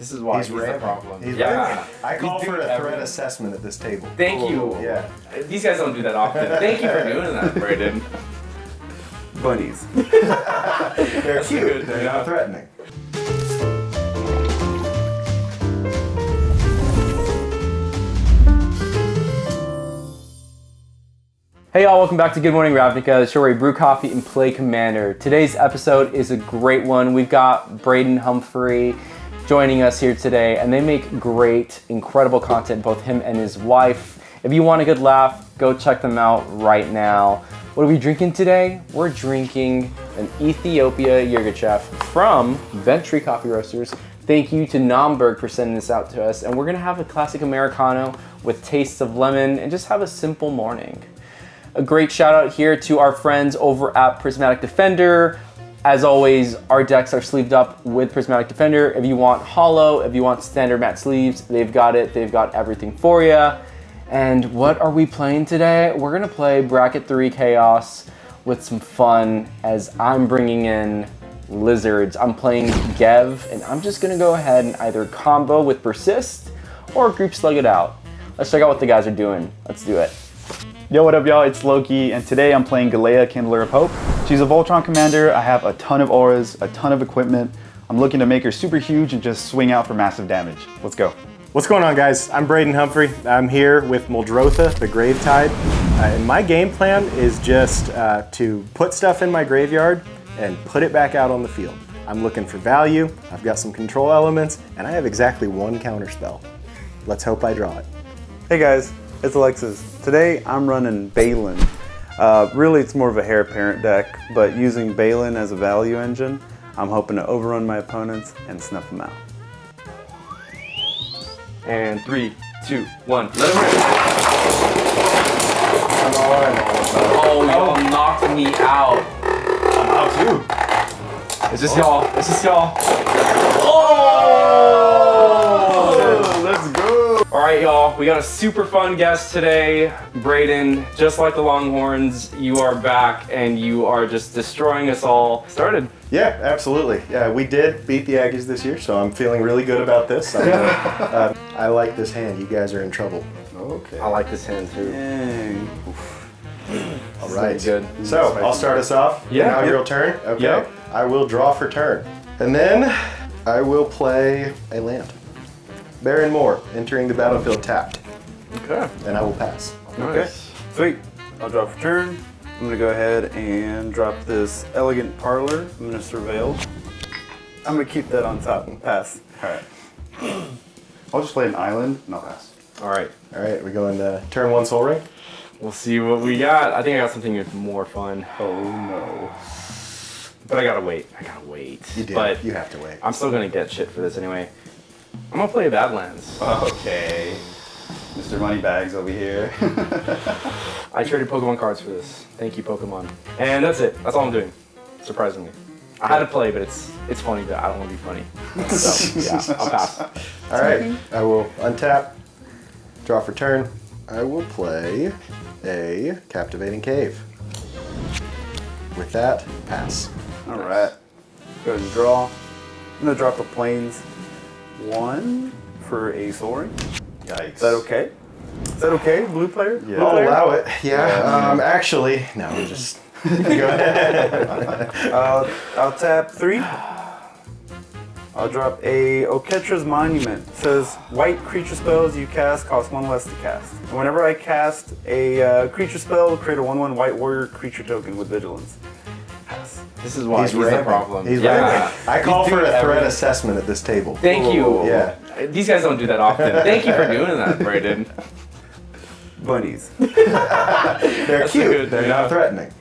This is why he's the problem. Yeah. I call for a threat assessment at this table. Thank you. Yeah. These guys don't do that often. Thank you for doing that, Brayden. Bunnies. They're cute. They're not threatening. Hey y'all, welcome back to Good Morning Ravnica, the show where we brew coffee and play Commander. Today's episode is a great one. We've got Brayden Humphrey joining us here today, and they make great, incredible content, both him and his wife. If you want a good laugh, go check them out right now. What are we drinking today? We're drinking an Ethiopia Yirgacheffe from Ventry Coffee Roasters. Thank you to Naumburg for sending this out to us, and we're gonna have a classic Americano with tastes of lemon and just have a simple morning. A great shout out here to our friends over at Prismatic Defender. As always, our decks are sleeved up with Prismatic Defender. If you want hollow, if you want standard matte sleeves, they've got it. They've got everything for you. And what are we playing today? We're gonna play Bracket 3 Chaos with some fun as I'm bringing in lizards. I'm playing Gev, and I'm just gonna go ahead and either combo with Persist or group slug it out. Let's check out what the guys are doing. Let's do it. Yo, what up y'all, it's Lowki, and today I'm playing Galea, Kindler of Hope. She's a Voltron commander. I have a ton of auras, a ton of equipment. I'm looking to make her super huge and just swing out for massive damage. Let's go. What's going on, guys? I'm Brayden Humphrey. I'm here with Muldrotha, the Gravetide. And my game plan is just to put stuff in my graveyard and put it back out on the field. I'm looking for value, I've got some control elements, and I have exactly one counter spell. Let's hope I draw it. Hey guys, it's Alexis. Today I'm running Baylen. Really it's more of a heir apparent deck, but using Baylen as a value engine, I'm hoping to overrun my opponents and snuff them out. And 3, 2, 1, let him rip. Come on. Oh, y'all knocked me out. I'm out too. Is this y'all? Is this y'all? Oh! Let's go. All right, y'all, we got a super fun guest today. Brayden, just like the Longhorns, you are back and you are just destroying us all. Started. Yeah, absolutely. Yeah, we did beat the Aggies this year, so I'm feeling really good about this. I like this hand. You guys are in trouble. Okay. I like this hand too. Dang. All right. Good. So I'll start us off. Yeah. Inaugural turn. Okay. Yep. I will draw for turn, and then I will play a land. Baron Moore entering the battlefield tapped, Okay. and I will pass. Okay, sweet. I'll drop for turn. I'm gonna go ahead and drop this Elegant Parlor. I'm gonna Surveil. I'm gonna keep that on top and pass. All right. I'll just play an island and I'll pass. All right. All right, we're going to turn 1 Soul Ring. We'll see what we got. I think I got something more fun. Oh no. But I gotta wait. You did. But You have to wait. I'm still gonna get shit for this anyway. I'm gonna play Badlands. Okay. Mr. Moneybags over here. I traded Pokemon cards for this. Thank you, Pokemon. And that's it. That's all I'm doing. Surprisingly. I had to play, but it's funny, but I don't want to be funny. So, yeah, I'll pass. All right, I will untap, draw for turn. I will play a Captivating Cave. With that, pass. All right. Go ahead and draw. I'm gonna drop a Plains 1 for a Soul Ring. Yikes. Is that okay? Is that okay, blue player? Yeah. Blue I'll player? allow it. Yeah. Actually, no. Just go ahead. I'll tap 3. I'll drop a Oketra's Monument. It says white creature spells you cast cost 1 less to cast. And whenever I cast a creature spell, create a 1/1 white warrior creature token with vigilance. Pass. This is why he's the ramping. problem. He's yeah. ramping. I call for a threat assessment at this table. Thank you. Yeah. These guys don't do that often. Thank you for doing that, Brayden. Bunnies. They're cute. good, They're yeah. not threatening.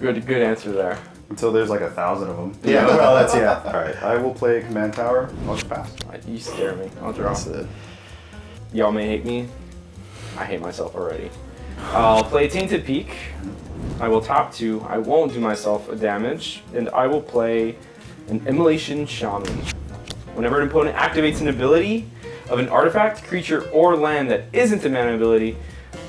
Good answer there. Until there's like 1,000 of them. Yeah. Well, that's yeah. All right. I will play Command Tower. I'll just pass. You scare me. I'll draw. That's it. Y'all may hate me. I hate myself already. I'll play Tainted Peak. I will top 2. I won't do myself a damage, and I will play an Immolation Shaman. Whenever an opponent activates an ability of an artifact, creature, or land that isn't a mana ability,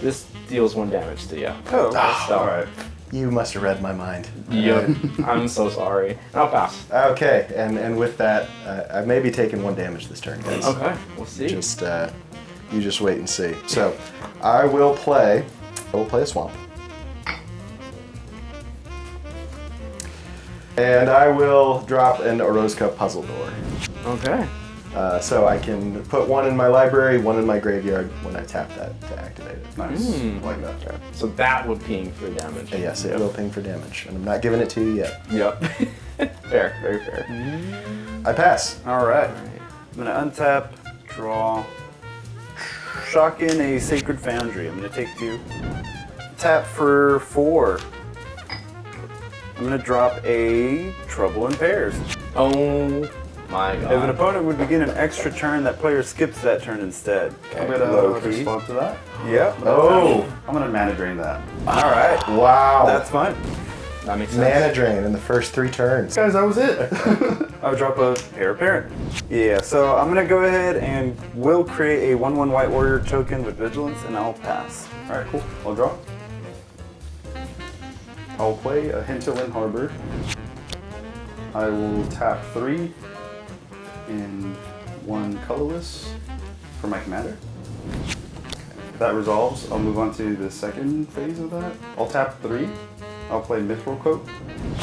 this deals 1 damage to you. Oh, So, all right. You must have read my mind. Yep. I'm so sorry. I'll pass. Okay, and with that, I may be taking 1 damage this turn, guys. Okay, we'll see. You just wait and see. So, I will play a swamp. And I will drop an Orozco puzzle door. Okay. So I can put 1 in my library, 1 in my graveyard when I tap that to activate it. Nice. Like that. Okay. So that would ping for damage. Yes, it will ping for damage, and I'm not giving it to you yet. Yep. Fair, very fair. I pass. All right. I'm gonna untap, draw, shock in a Sacred Foundry. I'm gonna take 2. Tap for 4. I'm gonna drop a Trouble in Pairs. Oh my god. If an opponent would begin an extra turn, that player skips that turn instead. I'm gonna Lowki. respond to that. Yep. Oh, I'm gonna mana drain that. All right. wow. That's fine. That makes sense. Mana drain in the first 3 turns. Guys, that was it. I'll drop a Pair Parent. Yeah, so I'm gonna go ahead and will create a 1/1 White Warrior token with Vigilance, and I'll pass. All right, cool. I'll draw. I'll play a Hinterland Harbor. I will tap 3 and 1 colorless for my commander. If that resolves, I'll move on to the second phase of that. I'll tap 3. I'll play Mithril Coat.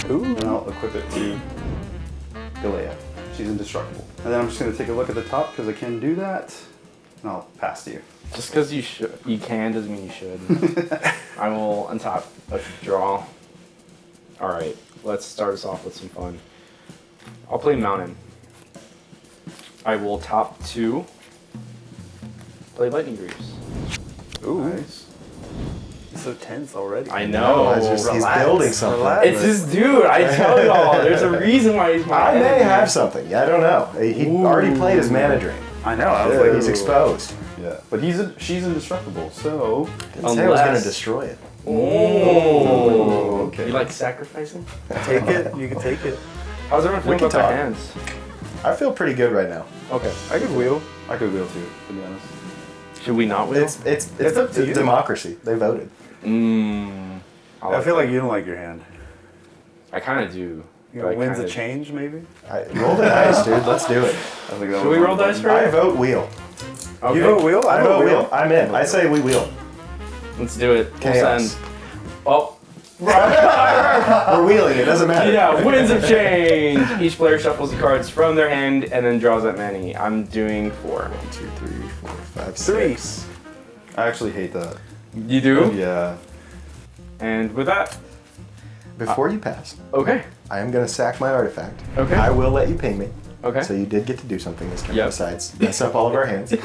Ooh. And I'll equip it to Galea. She's indestructible. And then I'm just gonna take a look at the top because I can do that. And I'll pass to you. Just because you can doesn't mean you should. I will untap a draw. All right, let's start us off with some fun. I'll play Mountain. I will top 2. Play Lightning Greaves. Ooh. Nice. He's so tense already. I know. He's Relax, building something. relax. It's his dude. I tell y'all, there's a reason why he's my I may enemy. have something. Yeah, I don't know. He already played his mana drain. I know. I was like, He's exposed. Yeah. But she's indestructible, so Didn't say I was going to Unless- destroy it. Oh, okay. You like sacrificing? take it. You can take it. How's everyone feeling can about their talk. hands? I feel pretty good right now. Okay. I could wheel. I could wheel too, to be honest. Should we not wheel? It's up to you. democracy. They voted. I feel like you don't like your hand. I kind of do. You but I know, winds kinda- of change, maybe? Roll the dice, dude. Let's do it. I think that Should we roll dice for I it? vote wheel. Okay. You vote wheel? I vote wheel. I'm in. I say we wheel. Let's do it. We'll Chaos. send. Oh. We're wheeling. It doesn't matter. Yeah, winds of change. Each player shuffles the cards from their hand and then draws that many. I'm doing 4. 1, 2, 3, 4, 5, 3. 6. I actually hate that. You do? Yeah. And with that, Before you pass, okay. I am going to sack my artifact. Okay. I will let you ping me. Okay. So you did get to do something this turn Yep. besides mess up all of our hands. And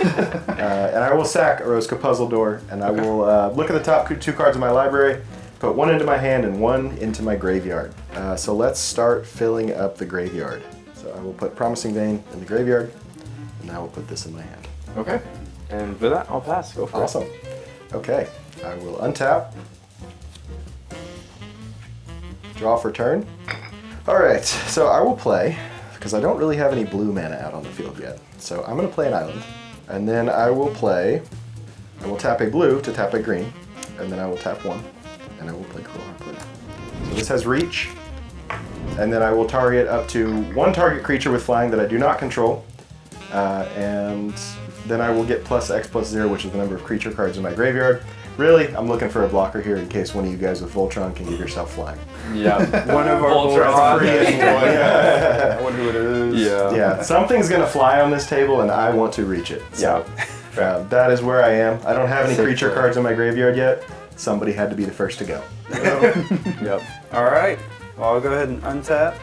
I will sack Orozco Puzzle Door, and I will look at the top 2 cards of my library, put 1 into my hand and 1 into my graveyard. So let's start filling up the graveyard. So I will put Promising Vein in the graveyard, and I will put this in my hand. Okay. And with that, I'll pass. Go for Awesome. Okay, I will untap. Draw for turn. All right, so I will play, because I don't really have any blue mana out on the field yet. So I'm gonna play an island, and then I will tap a blue to tap a green, and then I will tap 1, and I will play Cruel Harpoon. So this has reach, and then I will target up to 1 target creature with flying that I do not control, and then I will get +X+0, which is the number of creature cards in my graveyard. Really, I'm looking for a blocker here in case one of you guys with Voltron can give yourself flying. it. Yeah. One of our Voltron. I wonder who it is. Yeah, something's gonna fly on this table and I want to reach it. So that is where I am. I don't have any Sick creature play. cards in my graveyard yet. Somebody had to be the first to go. Yep. All right. Well, I'll go ahead and untap,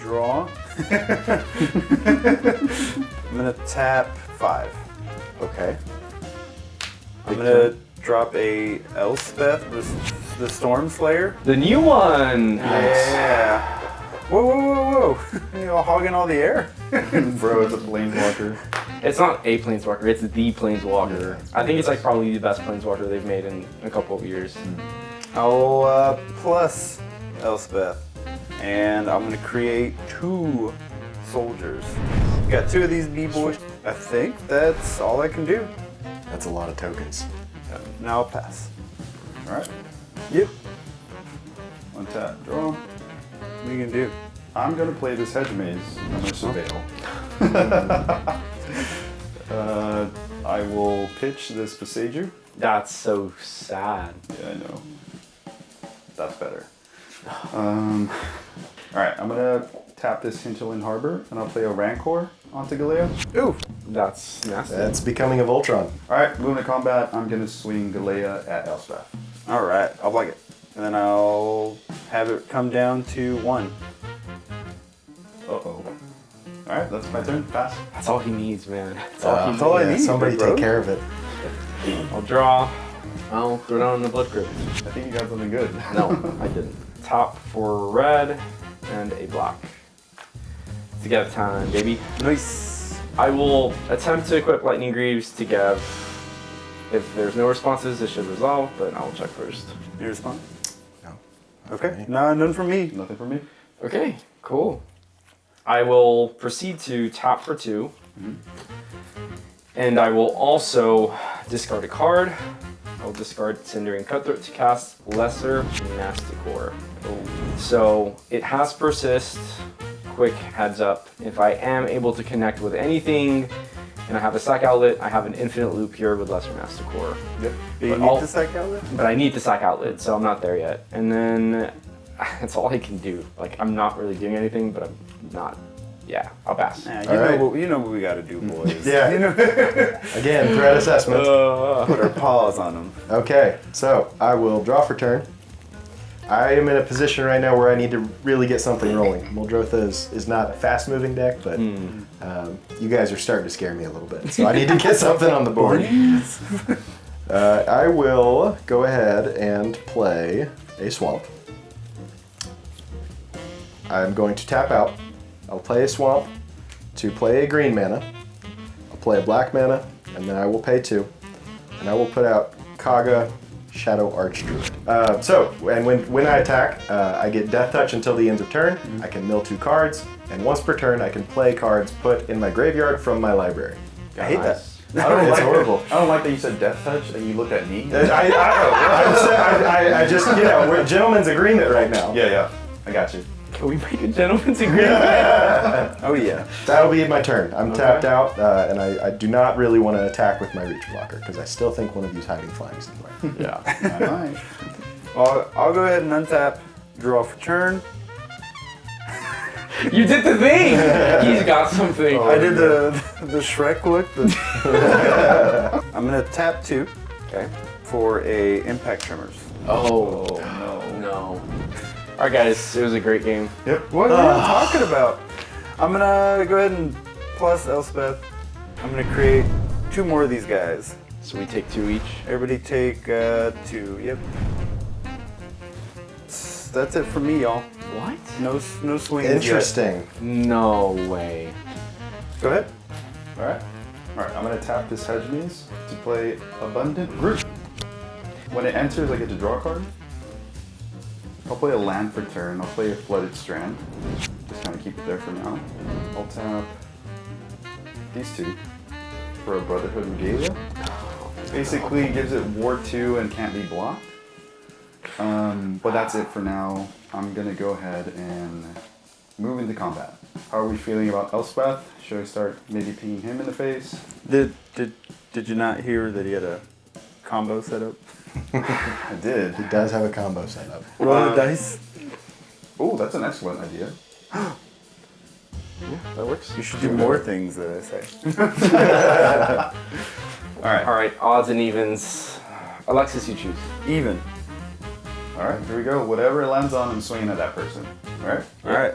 draw. I'm gonna tap 5. Okay. I'm gonna drop a Elspeth, the Storm Slayer. The new one. Yeah. Whoa, whoa, whoa, whoa! You're all hogging all the air. Bro, it's a planeswalker. It's not a planeswalker, it's the planeswalker. I think it's like probably the best planeswalker they've made in a couple of years. I'll plus Elspeth, and I'm gonna create 2 soldiers. Got 2 of these B-boys. I think that's all I can do. That's a lot of tokens. Now I'll pass. All right. Yep. Untap, draw. What are you gonna do? I'm gonna play this hedge maze. I'm gonna surveil. I will pitch this Besieger. That's so sad. Yeah, I know. That's better. All right, I'm gonna tap this Hinterland Harbor, and I'll play a Rancor onto Galea. Ooh. That's nasty. That's becoming a Voltron. All right, moving to combat, I'm gonna swing Galea at Elspeth. All right, I'll like it. And then I'll have it come down to 1. Uh-oh. All right, that's my turn. Pass. That's all he needs, man. That's all he needs. That's all I need. Somebody big take bro. care of it. I'll draw. I'll throw down in the blood crypt. I think you got something good. No, I didn't. Top for red and a black. Together time, baby. Nice. I will attempt to equip Lightning Greaves to Gav. If there's no responses, this should resolve, but I will check first. You respond? No. Okay. No, none from me. Nothing for me. Okay, cool. I will proceed to tap for 2. And I will also discard a card. I'll discard Cindering Cutthroat to cast Lesser Masticore. So it has Persist. Quick heads up. If I am able to connect with anything and I have a sack outlet, I have an infinite loop here with Lesser Masticore. Yep. Do you But need I'll- the sack outlet? But I need the sack outlet, so I'm not there yet. And then that's all I can do. Like, I'm not really doing anything, but I'm not. Yeah, I'll pass. Nah, All right. you know what we gotta do, boys. Yeah. You know, Again, threat assessment. put our paws on them. Okay, so I will draw for turn. I am in a position right now where I need to really get something rolling. Muldrotha is not a fast-moving deck, but you guys are starting to scare me a little bit. So I need to get something on the board. I will go ahead and play a Swamp. I'm going to tap out. I'll play a Swamp to play a green mana. I'll play a black mana, and then I will pay 2. And I will put out Kaga Shadow Archdruid. And when I attack, I get Death Touch until the end of turn. I can mill 2 cards, and once per turn, I can play cards put in my graveyard from my library. I hate that. I don't It's like horrible. I don't like that you said Death Touch and you looked at me. I just, we're gentleman's agreement right now. Yeah, I got you. Can we make a gentleman's agreement? Oh yeah. That'll be my turn. I'm tapped out, and I do not really want to attack with my reach blocker, because I still think one of you's hiding flags somewhere. Yeah. All right. Well, I'll go ahead and untap, draw for turn. You did the thing! He's got something. I did the Shrek look. I'm gonna tap 2 Okay. for a Impact Tremors. Oh, no. Alright, guys, it was a great game. Yep. What are you talking about? I'm gonna go ahead and plus Elspeth. I'm gonna create 2 more of these guys. So we take 2 each. Everybody take 2. Yep. That's it for me, y'all. What? No swings yet. Interesting. No way. Go ahead. All right. I'm gonna tap this Hedge Maze to play Abundant Root. When it enters, I get to draw a card. I'll play a land for turn. I'll play a Flooded Strand. Just kind of keep it there for now. I'll tap these 2 for a Brotherhood Regalia. Basically gives it Ward 2 and can't be blocked. But that's it for now. I'm gonna go ahead and move into combat. How are we feeling about Elspeth? Should I start maybe pinging him in the face? Did you not hear that he had a combo set up? I did. He does have a combo set up. Roll the dice. Oh, that's an excellent idea. That works. You should do more things that I say. All right. Alright, odds and evens. Alexis, you choose. Even. All right, here we go. Whatever it lands on, I'm swinging at that person. All right? All right.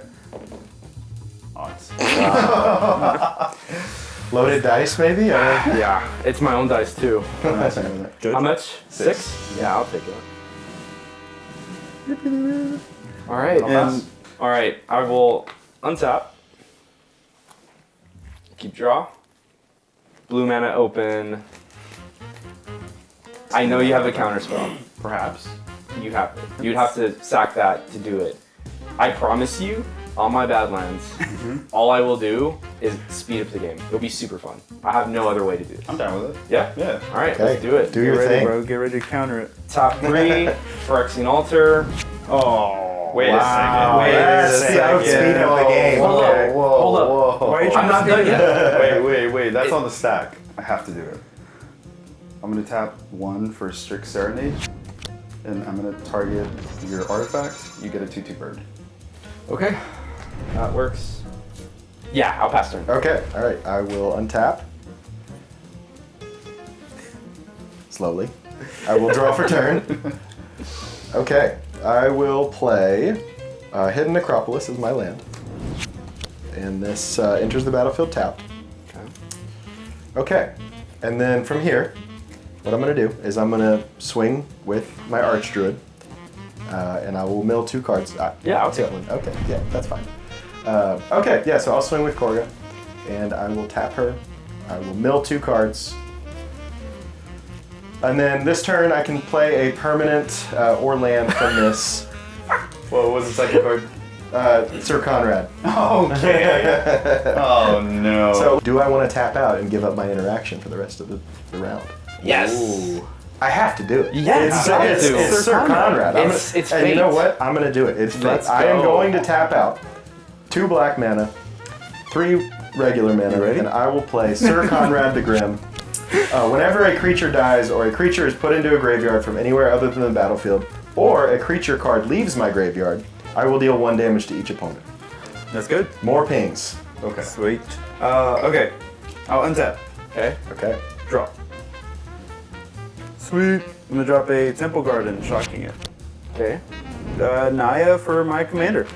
Odds. Loaded dice, maybe? Yeah, it's my own dice too. Good. How much? 6? Yeah, I'll take it. Alright. And Alright, I will untap. Keep draw. Blue mana open. I know you have a counter spell. Perhaps. You have it. You'd have to sack that to do it. I promise you, on my Badlands, all I will do is speed up the game. It'll be super fun. I have no other way to do this. I'm down with it. Yeah? Yeah. Alright, Okay. let's do it. Do get your ready, thing. bro. Get ready to counter it. Top 3, Phyrexian Altar. Oh. Wait a second. Wait a That's the second. outspeed of the game. Hold Okay. up. Hold up. Why are you I'm trying not to done yet. Wait. That's on the stack. I have to do it. I'm gonna tap 1 for Strict Serenade, and I'm gonna target your artifact. You get a 2/2 bird. Okay. That works. Yeah, I'll pass turn. Okay, all right. I will untap. Slowly. I will draw for turn. Okay, I will play Hidden Necropolis as my land. And this enters the battlefield tapped. Okay, and then from here, what I'm going to do is I'm going to swing with my Archdruid, and I will mill 2 cards. Yeah, I'll take one. Okay, yeah, that's fine. Okay, yeah, so I'll swing with Korga, and I will tap her. I will mill 2 cards. And then this turn I can play a permanent or land from this. What was the second card? Sir Conrad. Okay. Oh no. So do I want to tap out and give up my interaction for the rest of the round? Yes. Ooh. I have to do it. Yes, It's Sir Conrad. It's and you know fate. what? I'm going to do it. It's fate. Let's I am go. going to tap out 2 black mana, 3 regular mana, and I will play Sir Conrad the Grim. Whenever a creature dies or a creature is put into a graveyard from anywhere other than the battlefield, or a creature card leaves my graveyard, I will deal 1 damage to each opponent. That's good. More pings. Okay. Sweet. Okay. I'll untap. Okay. Okay. Draw. Sweet. I'm gonna drop a Temple Garden, shocking it. Okay. Naya for my commander.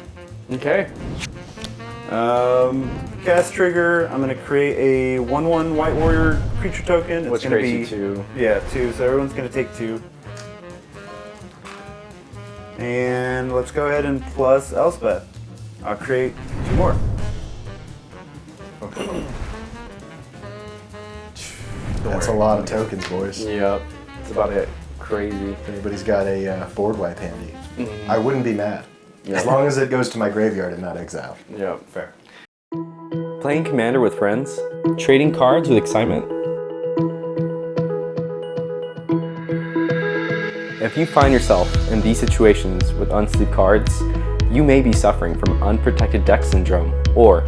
Okay. Cast trigger. I'm gonna create a 1/1 White Warrior creature token. It's Which gonna creates be you 2. Yeah, 2. So everyone's gonna take 2. And let's go ahead and plus Elspeth. I'll create 2 more. That's a lot of tokens, boys. Yep. It's about it. Crazy. If anybody's got a board wipe handy, Mm-hmm. I wouldn't be mad. As long as it goes to my graveyard and not exile. Yep. Fair. Playing Commander with friends. Trading cards with excitement. If you find yourself in these situations with unsleeved cards, you may be suffering from unprotected deck syndrome, or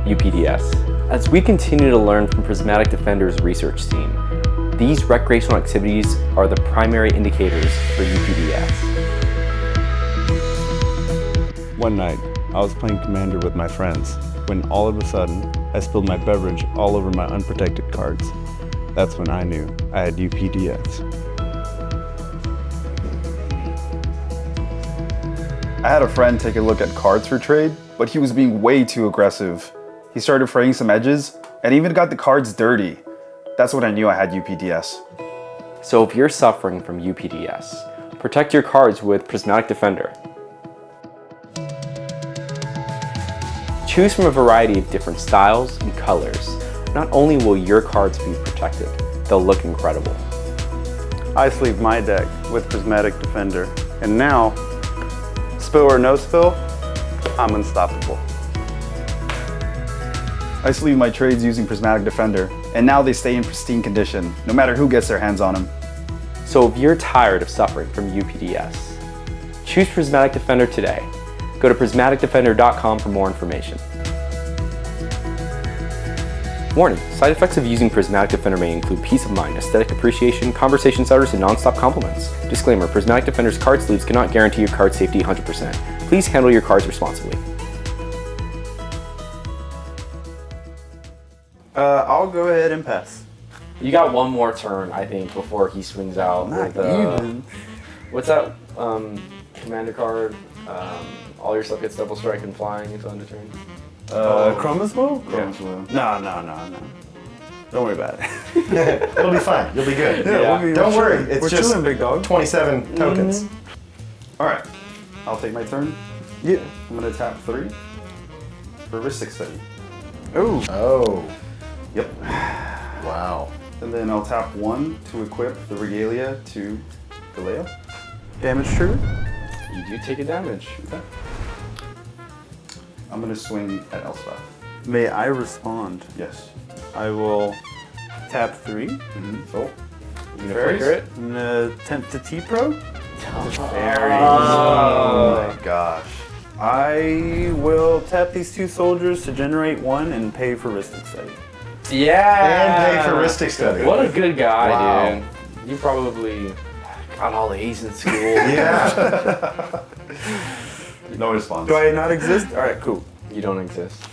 UPDS. As we continue to learn from Prismatic Defender's research team, these recreational activities are the primary indicators for UPDS. One night, I was playing Commander with my friends, when all of a sudden, I spilled my beverage all over my unprotected cards. That's when I knew I had UPDS. I had a friend take a look at cards for trade, but he was being way too aggressive. He started fraying some edges, and even got the cards dirty. That's when I knew I had UPDS. So if you're suffering from UPDS, protect your cards with Prismatic Defender. Choose from a variety of different styles and colors. Not only will your cards be protected, they'll look incredible. I sleeve my deck with Prismatic Defender. And now, spill or no spill, I'm unstoppable. I sleeve my trades using Prismatic Defender, and now they stay in pristine condition, no matter who gets their hands on them. So if you're tired of suffering from UPDS, choose Prismatic Defender today. Go to prismaticdefender.com for more information. Warning, side effects of using Prismatic Defender may include peace of mind, aesthetic appreciation, conversation starters, and non-stop compliments. Disclaimer, Prismatic Defender's card sleeves cannot guarantee your card safety 100%. Please handle your cards responsibly. I'll go ahead and pass. You got one more turn, I think, before he swings out. Not with, even. What's that commander card? All your stuff gets double strike and flying until end of turn. Chroma's Bow? Yeah. No. Don't worry about it. It'll be fine. You'll be good. we'll be- Don't we're worry. chilling. It's We're just chilling, big dog. 27 tokens. All right, I'll take my turn. Yeah. I'm gonna tap 3 for Ristic Study. Ooh. Oh, Yep. wow. And then I'll tap 1 to equip the Regalia to Galea. Damage trigger? You do take a damage. Okay. I'm gonna swing at Elspeth. May I respond? Yes. I will tap 3. Mm-hmm. Oh, you gonna Fairies? flicker it? I'm gonna attempt to T-Pro. Oh my gosh. I will tap these 2 soldiers to generate 1 and pay for Ristic Study. Yeah. And pay for Ristic Study. What a good guy, Wow. dude. You probably got all A's in school. Yeah. No response. Do I not exist? All right, cool. You don't exist.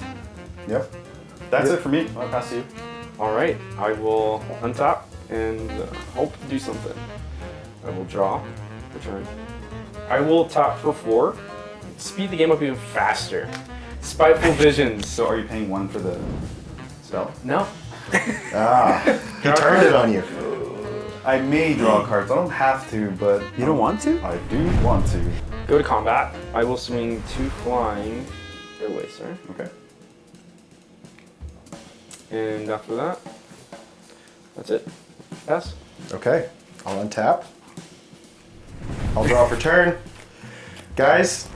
Yep. That's it for me. I'll pass to you. All right, I will untap and hope to do something. I will draw, return. I will tap for 4, speed the game up even faster. Spiteful Visions. So are you paying 1 for the spell? No. He turned it on you. I may draw cards. I don't have to, but You don't want to? I do want to. Go to combat. I will swing 2 flying your way, sir. Okay. And after that, that's it. Pass. Okay, I'll untap. I'll draw for turn. Guys,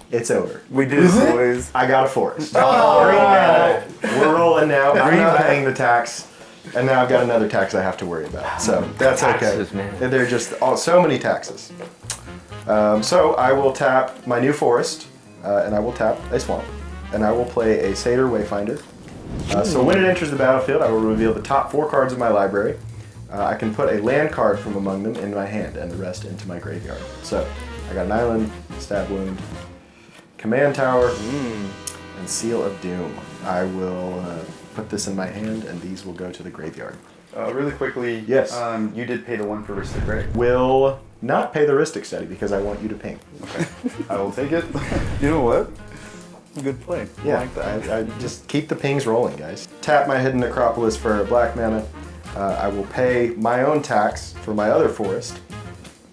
it's over. We did it, boys. I got a forest. 3 mana. We're rolling now. I'm not paying the tax. And now I've got another tax I have to worry about. So that's Taxes, okay. man. They're just so many taxes. So I will tap my new forest, and I will tap a swamp. And I will play a Satyr Wayfinder. So when it enters the battlefield, I will reveal the top 4 cards of my library. I can put a land card from among them in my hand and the rest into my graveyard. So I got an island, stab wound, command tower, and seal of doom. I will put this in my hand and these will go to the graveyard. Really quickly. Yes. You did pay the 1 for Ristic, right? Will not pay the Ristic Study because I want you to ping. Okay. I will take it. You know what? Good play. Yeah, I like that. I just keep the pings rolling, guys. Tap my Hidden Necropolis for black mana. I will pay my own tax for my other forest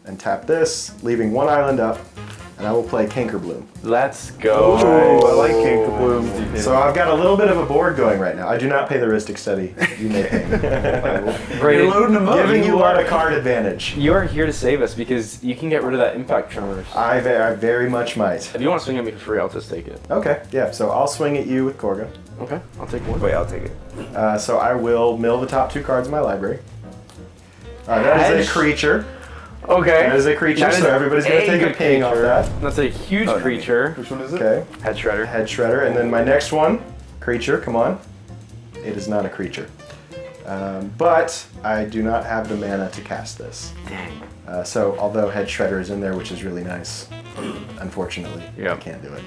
and tap this, leaving 1 island up, and I will play Cankerbloom. Let's go. Oh, I like Cankerbloom. So I've got a little bit of a board going right now. I do not pay the Ristic Study. You may pay. Brayden, loading them up. Giving you a card advantage. You are here to save us because you can get rid of that impact tremors. I very much might. If you want to swing at me for free, I'll just take it. Okay, yeah, so I'll swing at you with Korga. Okay, I'll take 1. Wait, I'll take it. So I will mill the top 2 cards in my library. That is a creature. Okay. That is a creature, That is so everybody's going to take a good ping off creature. that. That's a huge creature. Which one is it? Okay, Head shredder. head shredder. And then my next one, creature, come on. It is not a creature. But I do not have the mana to cast this. Dang. So although head shredder is in there, which is really nice, unfortunately, Yep. I can't do it.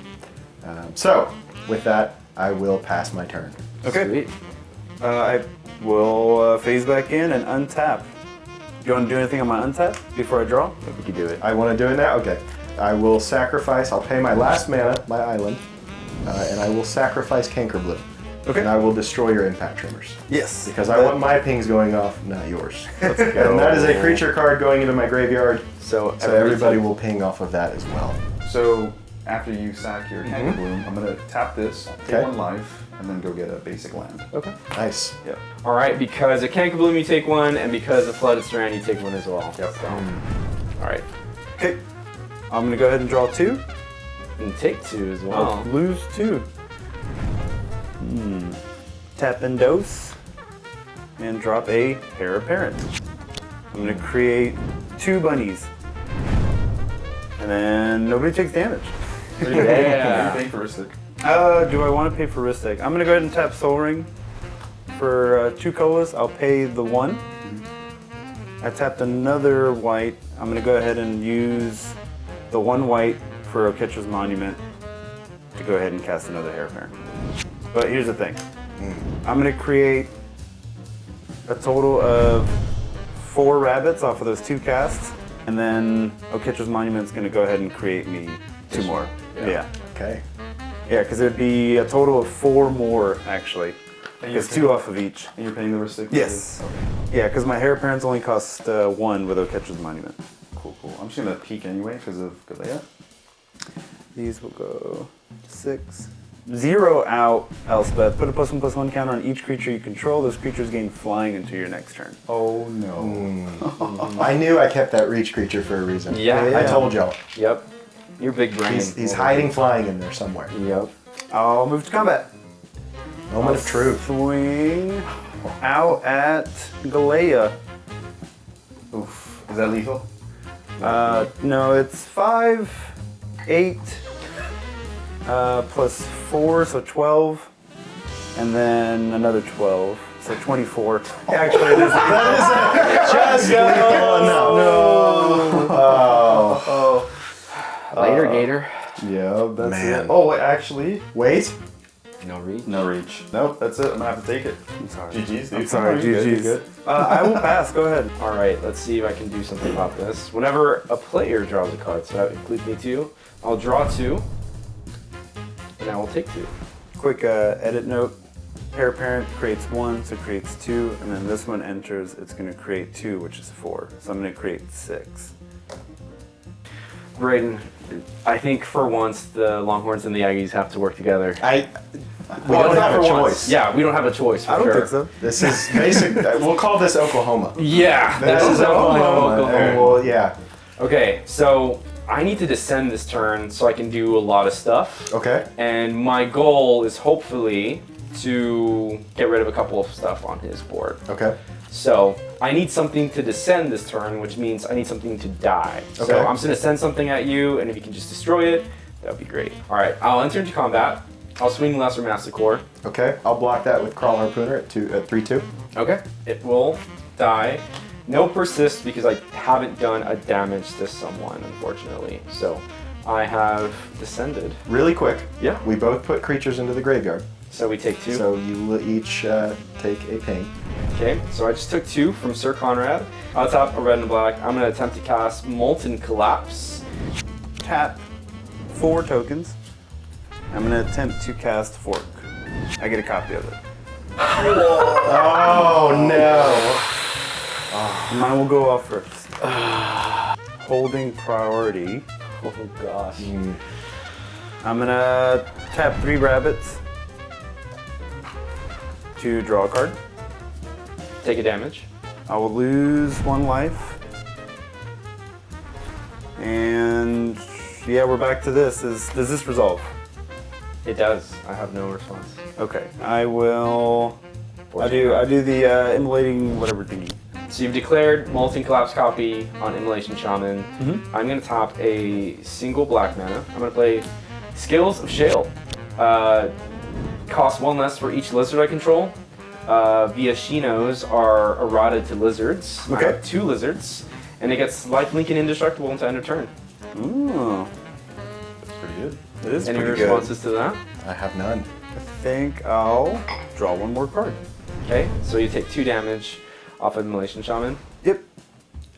So with that, I will pass my turn. Okay. Sweet. I will phase back in and untap. You want to do anything on my untap before I draw? We can do it. I want to do it now? Okay. I will sacrifice, I'll pay my last mana, my island, and I will sacrifice Cankerbloom. Okay. And I will destroy your impact tremors. Yes. Because I want my pings going off, not yours. Let's go. And that is a creature card going into my graveyard, So everybody will ping off of that as well. So after you sack your Cankerbloom, I'm going to tap this, take Okay. 1 life, and then go get a basic land. Okay. Nice. Yep. All right, because of Cankerbloom you take 1, and because of Flooded Strand you take 1 as well. Yep. So, all right. Okay. I'm going to go ahead and draw 2. And take 2 as well. I'll lose 2. Tap and dose. And drop a Heir Apparent. I'm going to create 2 bunnies. And then nobody takes damage. You're Yeah. paying for Ristic. Do I want to pay for Ristic? I'm going to go ahead and tap Soul Ring for 2 colors. I'll pay the 1. I tapped another white. I'm going to go ahead and use the 1 white for Oketcher's Monument to go ahead and cast another Heir Apparent. But here's the thing. I'm going to create a total of 4 rabbits off of those 2 casts, and then Oketcher's Monument is going to go ahead and create me 2 more. Yeah. Okay. Yeah, because it would be a total of 4 more, actually. Because 2 off of each. And you're paying the Ristic? Yes. Okay. Yeah, because my Heir Apparents only cost 1 with Oketcher's Monument. Cool, cool. I'm just going to peek anyway because of Galea. These will go 6. 0 out, Elspeth. Put a +1/+1 counter on each creature you control. Those creatures gain flying until your next turn. Oh no. I knew I kept that reach creature for a reason. Yeah. I told y'all. Yep. You're big brain. He's hiding flying in there somewhere. Yep. I'll move to combat. Moment of truth. Swing out at Galea. Oof. Is that lethal? No, it's 5, 8, plus 4, so 12, and then another 12, so 24. Actually, it is. Just no. Later, Gator. Yeah, that's Man. it. Oh, wait, actually, Wait. No reach. no reach. Nope, that's it. I'm gonna have to take it. I'm sorry. GG's, dude. I'm sorry, No, you're good, GG's. you're good. I will pass. Go ahead. All right, let's see if I can do something about this. Whenever a player draws a card, so that includes me too, I'll draw 2, and I will take 2. Quick edit note. Pair parent creates 1, so it creates 2, and then this one enters. It's going to create 2, which is 4. So I'm going to create 6. Brayden, I think for once the Longhorns and the Aggies have to work together. We Well, don't it's not have a for once. choice. Yeah, we don't have a choice. For I don't sure. think so. This is basic. We'll call this Oklahoma. Yeah, This that is Oklahoma. And we'll, yeah. Okay, so I need to descend this turn so I can do a lot of stuff. Okay. And my goal is hopefully to get rid of a couple of stuff on his board. Okay. So I need something to descend this turn, which means I need something to die. Okay. So I'm just gonna send something at you, and if you can just destroy it, that would be great. All right, I'll enter into combat. I'll swing Lesser Massacre. Okay. I'll block that with Crawl Harpooner at 3/2. Okay. It will die. No persist because I haven't done a damage to someone, unfortunately. So I have descended. Really quick. Yeah. We both put creatures into the graveyard, So we take 2. so you will each take a ping. Okay, so I just took 2 from Sir Conrad. I'll top a red and a black. I'm gonna attempt to cast Molten Collapse. Tap 4 tokens. I'm going to attempt to cast Fork. I get a copy of it. Oh no! Mine will go off first. Holding priority. Oh gosh. I'm going to tap 3 rabbits to draw a card. Take a damage. I will lose 1 life. And yeah, we're back to this. Does this resolve? It does. I have no response. Okay. I will. I do the immolating whatever thingy. So you've declared Molten Collapse copy on Immolation Shaman. I'm going to top a single black mana. I'm going to play Skills of Shale. Cost 1 less for each lizard I control. Viashinos are eroded to lizards. I Okay. have 2 lizards. And it gets lifelink and indestructible until end of turn. Ooh. That's pretty good. It is Any pretty responses to that? I have none. good. I think I'll draw 1 more card. Okay, so you take 2 damage off of Immolation Shaman. Yep.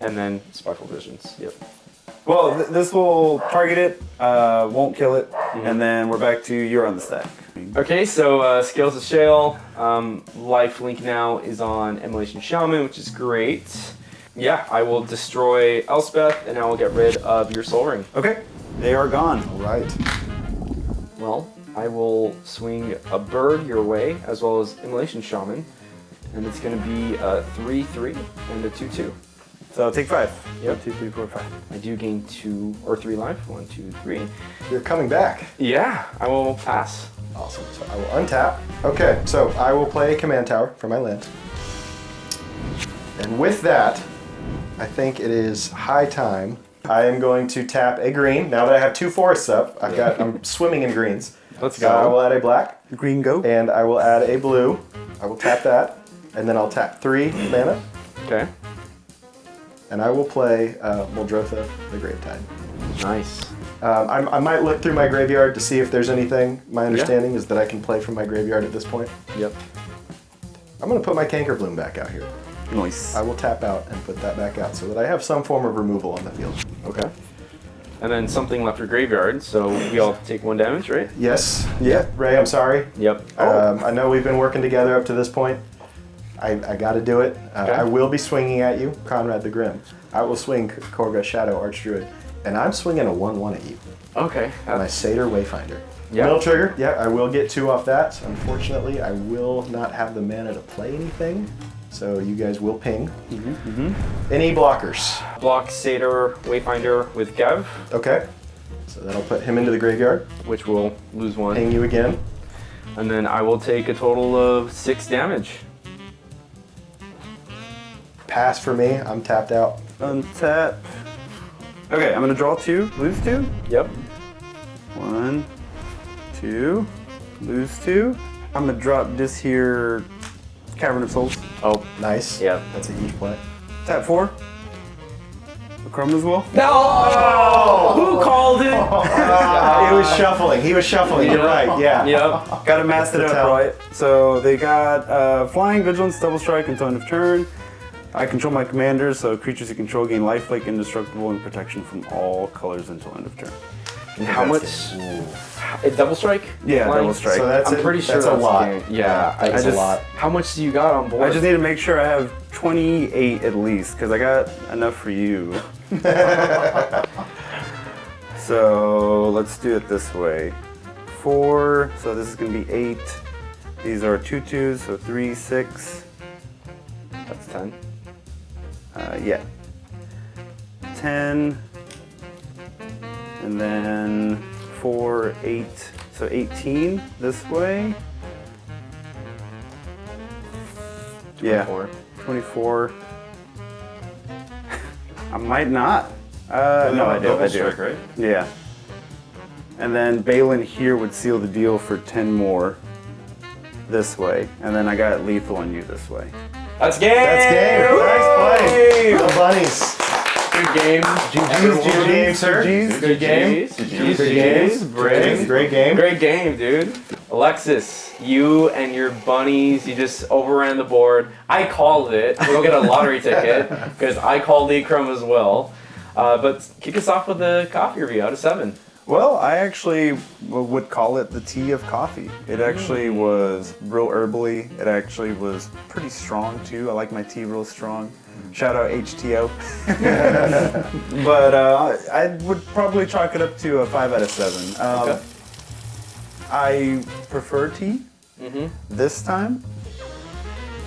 And then Spiteful Visions. Yep. Well, this will target it, won't kill it, and then we're back to you're on the stack. Okay, so Scales of Shale, life link now is on Immolation Shaman, which is great. Yeah, I will destroy Elspeth, and I will get rid of your Soul Ring. Okay, they are gone. All right. Well, I will swing a bird your way, as well as Immolation Shaman, and it's going to be a 3/3 and a 2/2. So I'll take 5. Yep. 2, 3, 4, 5. I do gain 2 or 3 life. 1, 2, 3. You're coming back. Yeah, I will pass. Awesome. So I will untap. Okay, so I will play Command Tower for my land. And with that, I think it is high time. I am going to tap a green. Now that I have 2 forests up, I'm swimming in greens. Let's go. I will add a black, Green go. and I will add a blue. I will tap that, and then I'll tap 3 mana, Okay. and I will play Muldrotha, the Gravetide. Nice. I might look through my graveyard to see if there's anything. My understanding is that I can play from my graveyard at this point. Yep. I'm going to put my Cankerbloom back out here. Nice. I will tap out and put that back out so that I have some form of removal on the field. Okay. And then something left your graveyard, so we all take 1 damage, right? Yes. Yeah. Ray, I'm sorry. Yep. I know we've been working together up to this point. I got to do it. Okay. I will be swinging at you, Conrad the Grim. I will swing Korga Shadow Archdruid, and I'm swinging a 1/1 at you. Okay. My Satyr Wayfinder. Yeah. Mill Trigger. Yeah, I will get 2 off that. Unfortunately, I will not have the mana to play anything, so you guys will ping. Any blockers? Block Satyr Wayfinder with Gav, Okay. So that'll put him into the graveyard. which will lose 1. Ping you again. And then I will take a total of 6 damage. Pass for me. I'm tapped out. Untap. Okay, I'm gonna draw 2, lose 2. Yep. 1, 2, lose 2. I'm gonna drop this here Cavern of Souls. Oh, nice. Yep. That's a huge play. Tap 4. Chrome as well. No! Who called it? He was shuffling. He was shuffling. You're right. Yeah. Yep. Gotta mask it That's up, how- right? So they got Flying, Vigilance, Double Strike until end of turn. I control my commanders, so creatures you control gain lifelink, indestructible, and protection from all colors until end of turn. And how much? A double strike? Yeah, Flying? double strike. So that's I'm pretty sure that's a lot. Yeah, That's just- a lot. How much do you got on board? I just need to make sure I have 28 at least, because I got enough for you. So let's do it this way. 4, so this is going to be 8. These are 2/2s, so 3, 6. That's 10. Yeah. 10. And then 4, 8. So 18 this way. Yeah. 24. I might not. No, I do. Double I do. strike, right? Yeah. And then Baylen here would seal the deal for 10 more this way. And then I got lethal on you this way. That's game! That's game. Nice play. The bunnies. Good game. Good game, sir. Good game. Good game. Great game. Great game, dude. Alexis, you and your bunnies, you just overran the board. I called it. We'll get a lottery ticket because I called the Chrome as well. But kick us off with a coffee review out of 7. Well, I actually would call it the tea of coffee. It actually was real herbally. It actually was pretty strong too. I like my tea real strong. Shout out HTO. But I would probably chalk it up to a 5 out of 7. Okay. I prefer tea this time,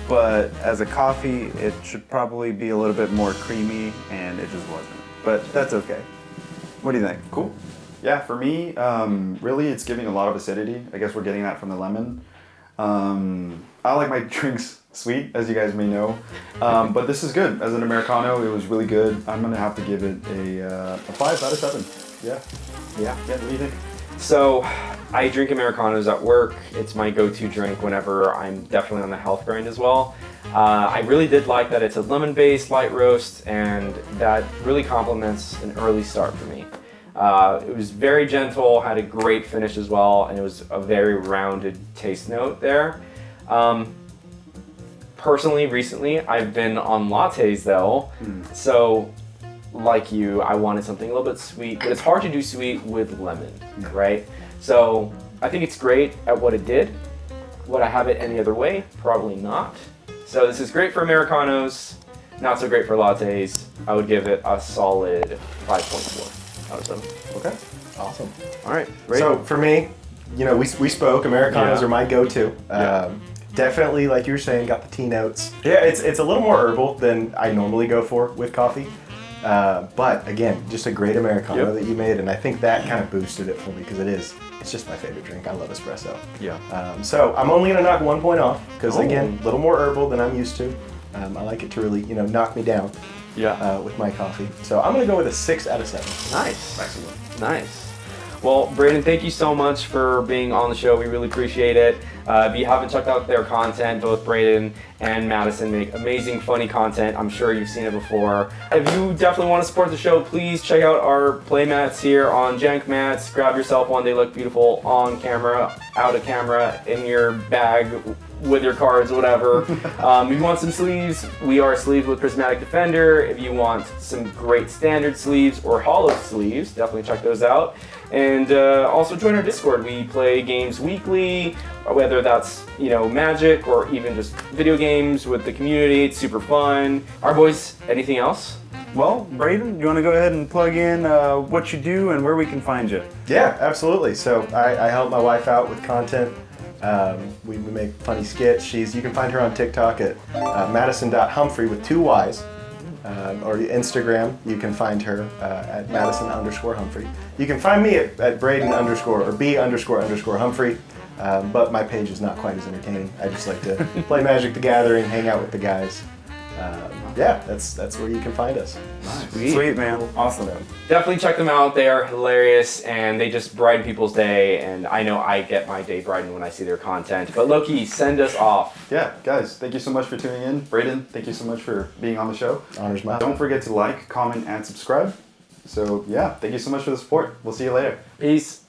but as a coffee, it should probably be a little bit more creamy, and it just wasn't. But that's okay. What do you think? Cool. Yeah, for me, really it's giving a lot of acidity. I guess we're getting that from the lemon. I like my drinks sweet, as you guys may know. But this is good. As an Americano, it was really good. I'm going to have to give it a 5 out of 7. Yeah. Yeah. Yeah, what do you think? So, I drink Americanos at work. It's my go-to drink whenever I'm definitely on the health grind as well. I really did like that it's a lemon-based light roast, and that really complements an early start for me. It was very gentle, had a great finish as well, and it was a very rounded taste note there. Personally, recently, I've been on lattes though, so like you, I wanted something a little bit sweet, but it's hard to do sweet with lemon, right? So I think it's great at what it did. Would I have it any other way? Probably not. So this is great for Americanos, not so great for lattes. I would give it a solid 5.4 out of 7. Okay. Awesome. All right, So for me, you know, we spoke. Americanos Yeah. are my go-to. Yeah. Definitely, like you were saying, got the tea notes. Yeah, it's a little more herbal than I normally go for with coffee. But again, just a great Americano Yep. that you made, and I think that kind of boosted it for me because it's just my favorite drink. I love espresso. Yeah. So I'm only gonna knock 1 point off because Oh. again, a little more herbal than I'm used to. I like it to really, knock me down Yeah. with my coffee. So I'm gonna go with a 6 out of 7. Nice. Nice. Well, Brayden, thank you so much for being on the show. We really appreciate it. If you haven't checked out their content, both Brayden and Madison make amazing, funny content. I'm sure you've seen it before. If you definitely want to support the show, please check out our playmats here on Jank Mats. Grab yourself one. They look beautiful on camera, out of camera, in your bag, with your cards, whatever. If you want some sleeves, we are sleeves with Prismatic Defender. If you want some great standard sleeves or hollow sleeves, definitely check those out. And also join our Discord. We play games weekly, whether that's Magic or even just video games with the community. It's super fun. All right, boys. Anything else? Well, Brayden, you want to go ahead and plug in what you do and where we can find you? Yeah, absolutely. So I help my wife out with content. We make funny skits. You can find her on TikTok at madison.humphrey with 2 Y's. Or Instagram, you can find her at Madison_Humphrey. You can find me at Brayden_ or B__Humphrey. But my page is not quite as entertaining. I just like to play Magic the Gathering, hang out with the guys. yeah, that's where you can find us. Sweet, man. Awesome. Definitely check them out. They are hilarious and they just brighten people's day. And I know I get my day brightened when I see their content. But Lowki, send us off. Yeah, guys, thank you so much for tuning in. Brayden, thank you so much for being on the show. Honor's mine. Don't forget to like, comment, and subscribe. So yeah, thank you so much for the support. We'll see you later. Peace.